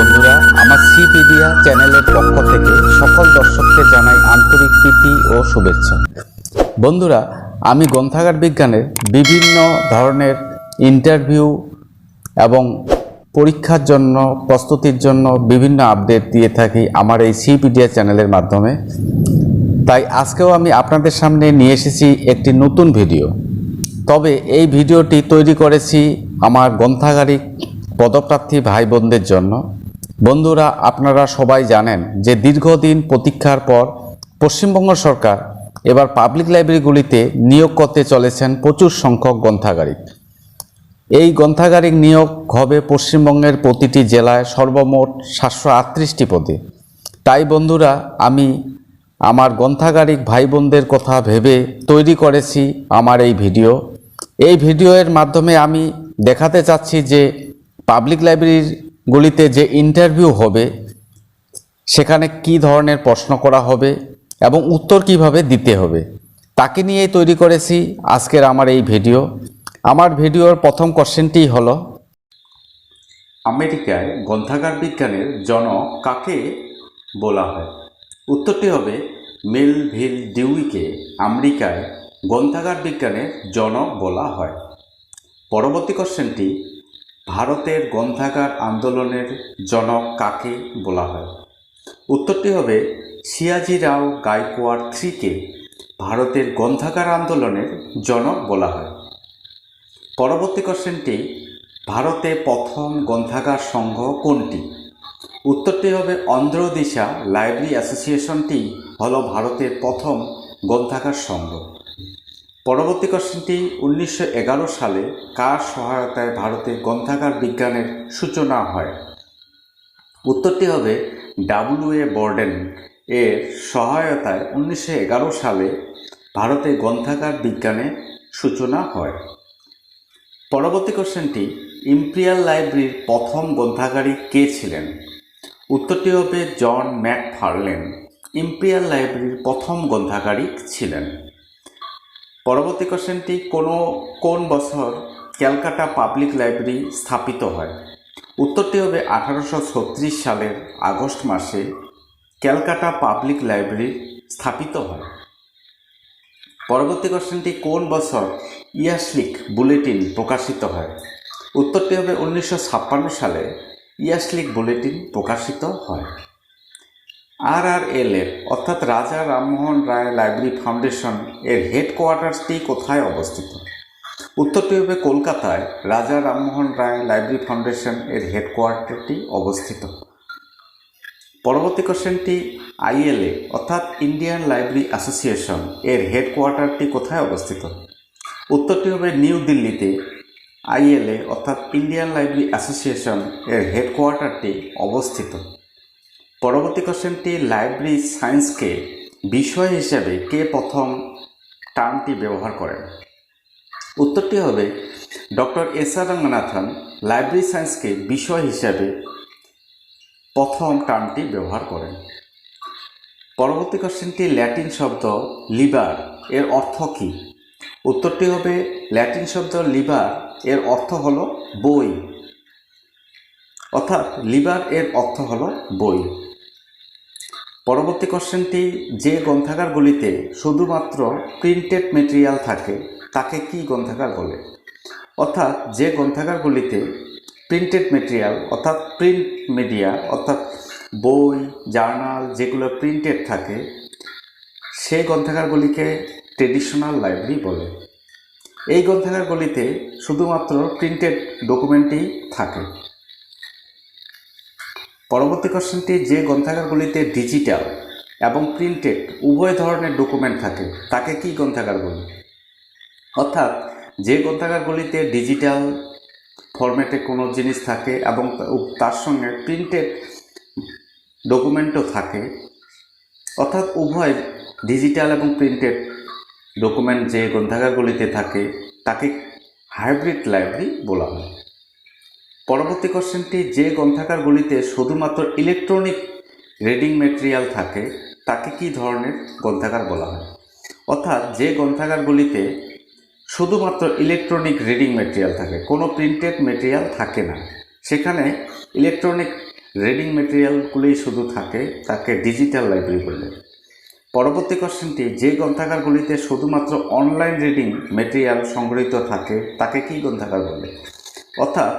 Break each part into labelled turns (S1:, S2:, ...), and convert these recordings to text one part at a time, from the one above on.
S1: বন্ধুরা, আমার সিপিডিয়া চ্যানেলের পক্ষ থেকে সকল দর্শককে জানাই আন্তরিক প্রীতি ও শুভেচ্ছা। বন্ধুরা, আমি গ্রন্থাগার বিজ্ঞানের বিভিন্ন ধরনের ইন্টারভিউ এবং পরীক্ষার জন্য প্রস্তুতির জন্য বিভিন্ন আপডেট দিয়ে থাকি আমার এই সিপিডিয়া চ্যানেলের মাধ্যমে। তাই আজকেও আমি আপনাদের সামনে নিয়ে এসেছি একটি নতুন ভিডিও। তবে এই ভিডিওটি তৈরি করেছি আমার গ্রন্থাগারিক পদপ্রার্থী ভাই বোনদের জন্য। বন্ধুরা, আপনারা সবাই জানেন যে দীর্ঘদিন প্রতীক্ষার পর পশ্চিমবঙ্গ সরকার এবার পাবলিক লাইব্রেরিগুলিতে নিয়োগ করতে চলেছেন প্রচুর সংখ্যক গ্রন্থাগারিক। এই গ্রন্থাগারিক নিয়োগ হবে পশ্চিমবঙ্গের প্রতিটি জেলায় সর্বমোট 738টি পদে। তাই বন্ধুরা, আমি আমার গ্রন্থাগারিক ভাই বোনদের কথা ভেবে তৈরি করেছি আমার এই ভিডিও। এই ভিডিওর মাধ্যমে আমি দেখাতে চাচ্ছি যে পাবলিক লাইব্রেরিগুলিতে যে ইন্টারভিউ হবে সেখানে কি ধরনের প্রশ্ন করা হবে এবং উত্তর কিভাবে দিতে হবে তাকে নিয়েই তৈরি করেছি আজকের আমার এই ভিডিও। আমার ভিডিওর প্রথম কোশ্চেনটি হলো, আমেরিকায় গ্রন্থাগার বিজ্ঞানের জনক কাকে বলা হয়? উত্তরটি হবে মেলভিল ডিউইকে আমেরিকায় গ্রন্থাগার বিজ্ঞানের জনক বলা হয়। পরবর্তী কোশ্চেনটি, ভারতের গ্রন্থাগার আন্দোলনের জনক কাকে বলা হয়? উত্তরটি হবে সিয়াজিরাও গায়কোয়াড় থ্রিকে ভারতের গ্রন্থাগার আন্দোলনের জনক বলা হয়। পরবর্তী কোশ্চেনটি, ভারতে প্রথম গ্রন্থাগার সংঘ কোনটি? উত্তরটি হবে অন্ধ্রদিশা লাইব্রেরি অ্যাসোসিয়েশনটি হলো ভারতের প্রথম গ্রন্থাগার সংঘ। পরবর্তী কোশ্চেনটি, 1911 সালে কার সহায়তায় ভারতের গ্রন্থাগার বিজ্ঞানের সূচনা হয়? উত্তরটি হবে ডাব্লিউ.এ. বর্ডেন এর সহায়তায় 1911 সালে ভারতে গ্রন্থাগার বিজ্ঞানের সূচনা হয়। পরবর্তী কোশ্চেনটি, ইম্পেরিয়াল লাইব্রেরির প্রথম গ্রন্থাগারিক কে ছিলেন? উত্তরটি হবে জন ম্যাকফার্লেন ইম্পেরিয়াল লাইব্রেরির প্রথম গ্রন্থাগারিক ছিলেন। পরবর্তী কোশ্চেনটি, কোন বছর ক্যালকাটা পাবলিক লাইব্রেরি স্থাপিত হয়? উত্তরটি হবে 1836 সালের আগস্ট মাসে ক্যালকাটা পাবলিক লাইব্রেরি স্থাপিত হয়। পরবর্তী কোশ্চেনটি, কোন বছর ইয়াসলিক বুলেটিন প্রকাশিত হয়? উত্তরটি হবে 1956 সালে ইয়াসলিক বুলেটিন প্রকাশিত হয়। RRL অর্থাৎ রাজা রামমোহন রায় লাইব্রেরি ফাউন্ডেশন এর হেডকোয়ার্টারটি কোথায় অবস্থিত? উত্তরটি হবে কলকাতায় রাজা রামমোহন রায় লাইব্রেরি ফাউন্ডেশন এর হেডকোয়ার্টারটি অবস্থিত। পরবর্তী কোশ্চেনটি, ILA অর্থাৎ ইন্ডিয়ান লাইব্রেরি অ্যাসোসিয়েশন এর হেডকোয়ার্টারটি কোথায় অবস্থিত? উত্তরটি হবে নিউ দিল্লিতে ILA অর্থাৎ ইন্ডিয়ান লাইব্রেরি অ্যাসোসিয়েশন এর হেডকোয়ার্টারটি অবস্থিত। পরবর্তী কোশ্চেনটি, লাইব্রেরি সায়েন্সকে বিষয় হিসেবে কে প্রথম টার্মটি ব্যবহার করেন? উত্তরটি হবে ডক্টর S.R. রঙ্গনাথন লাইব্রেরি সায়েন্সকে বিষয় হিসেবে প্রথম টার্মটি ব্যবহার করেন। পরবর্তী কোশ্চেনটি, ল্যাটিন শব্দ লিবার এর অর্থ কী? উত্তরটি হবে ল্যাটিন শব্দ লিবার এর অর্থ হলো বই, অর্থাৎ লিবার এর অর্থ হলো বই। পরবর্তী কোশ্চেনটি, যে গ্রন্থাগারগুলিতে শুধুমাত্র প্রিন্টেড মেটেরিয়াল থাকে তাকে কি গ্রন্থাগার বলে? অর্থাৎ যে গ্রন্থাগারগুলিতে প্রিন্টেড মেটেরিয়াল অর্থাৎ প্রিন্ট মিডিয়া অর্থাৎ বই জার্নাল যেগুলো প্রিন্টেড থাকে সেই গ্রন্থাগারগুলিকে ট্রেডিশনাল লাইব্রেরি বলে। এই গ্রন্থাগারগুলিতে শুধুমাত্র প্রিন্টেড ডকুমেন্টই থাকে। পরবর্তী কোশ্চেনটি, যে গ্রন্থাগারগুলিতে ডিজিটাল এবং প্রিন্টেড উভয় ধরনের ডকুমেন্ট থাকে তাকে কি গ্রন্থাগার বলে? অর্থাৎ যে গ্রন্থাগারগুলিতে ডিজিটাল ফরম্যাটে কোনো জিনিস থাকে এবং তার সঙ্গে প্রিন্টেড ডকুমেন্টও থাকে, অর্থাৎ উভয় ডিজিটাল এবং প্রিন্টেড ডকুমেন্ট যে গ্রন্থাগারগুলিতে থাকে তাকে হাইব্রিড লাইব্রেরি বলা হয়। পরবর্তী কোশ্চেনটি, যে গ্রন্থাগারগুলিতে শুধুমাত্র ইলেকট্রনিক রিডিং মেটেরিয়াল থাকে তাকে কি ধরনের গ্রন্থাগার বলা হয়? অর্থাৎ যে গ্রন্থাগারগুলিতে শুধুমাত্র ইলেকট্রনিক রিডিং মেটেরিয়াল থাকে, কোনো প্রিন্টেড মেটেরিয়াল থাকে না, সেখানে ইলেকট্রনিক রিডিং মেটেরিয়ালগুলোই শুধু থাকে তাকে ডিজিটাল লাইব্রেরি বলে। পরবর্তী কোশ্চেনটি, যে গ্রন্থাগারগুলিতে শুধুমাত্র অনলাইন রিডিং মেটেরিয়াল সংগৃহীত থাকে তাকে কি গ্রন্থাগার বলে? অর্থাৎ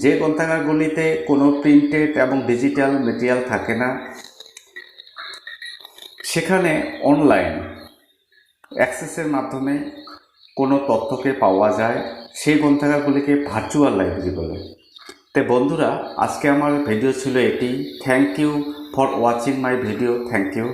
S1: যে গ্রন্থাগারগুলিতে কোনো প্রিন্টেড এবং ডিজিটাল মেটেরিয়াল থাকে না, সেখানে অনলাইন অ্যাক্সেসের মাধ্যমে কোনো তথ্যকে পাওয়া যায়, সেই গ্রন্থাগারগুলিকে ভার্চুয়াল লাইব্রেরি বলে। তো বন্ধুরা, আজকে আমার ভিডিও ছিল এটি। Thank you for watching my video. Thank you.